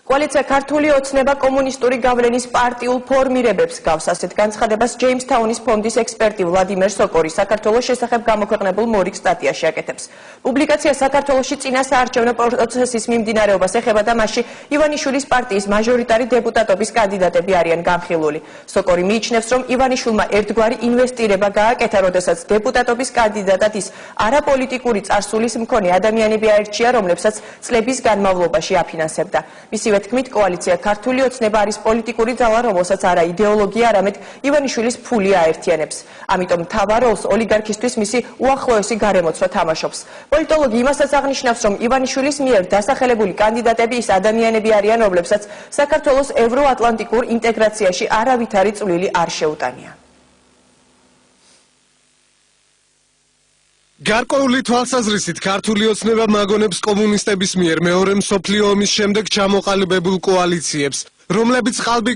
Koaliția ქართული ოცნება კომუნისტური გავლენის პარტიულ ფორმირებებს გავს ასეთ განცხადებას ჯეიმსთაუნის ფონდის ექსპერტი ვლადიმერ სოკორი საქართველოს შესახებ გამოქვეყნებულ მორიგ სტატიაში აკეთებს. პუბლიკაცია საქართველოში წინა საარჩევნო პროცესის მიმდინარეობას ეხება და მასში ივანიშვილის პარტიის მაჟორიტარი დეპუტატობის კანდიდატები არიან განხილული. სოკორი მიიჩნევს, რომ ივანიშვილმა ერთგვარი ინვესტირება გააკეთა, როდესაც დეპუტატობის კანდიდატად ის არაპოლიტიკური წარსულის მქონე ადამიანები აერჩია, რომლებსაც წლების განმავლობაში აფინანსებდა. თქმით, კოალიცია ქართული ოცნება არის პოლიტიკური ძალა, რომელსაც არა იდეოლოგია, არამედ ივანიშვილის ფული აერთიანებს. ამიტომ მთავარ როლს ოლიგარქისთვის მისი უახლოესი გარემოცვა თამაშობს. პოლიტოლოგი იმასაც აღნიშნავს, რომ ივანიშვილის მიერ დასახელებული კანდიდატები ის ადამიანები არიან, რომლებსაც საქართველოს ევროატლანტიკურ ინტეგრაციაში არავითარი წვლილი არ შეუტანია. გარკვეული თვალსაზრისით ქართული ოცნება მაგონებს კომუნისტების მიერ მეორე მსოფლიო ომის შემდეგ ჩამოყალიბებულ კოალიციებს, რომლებიც ყალბი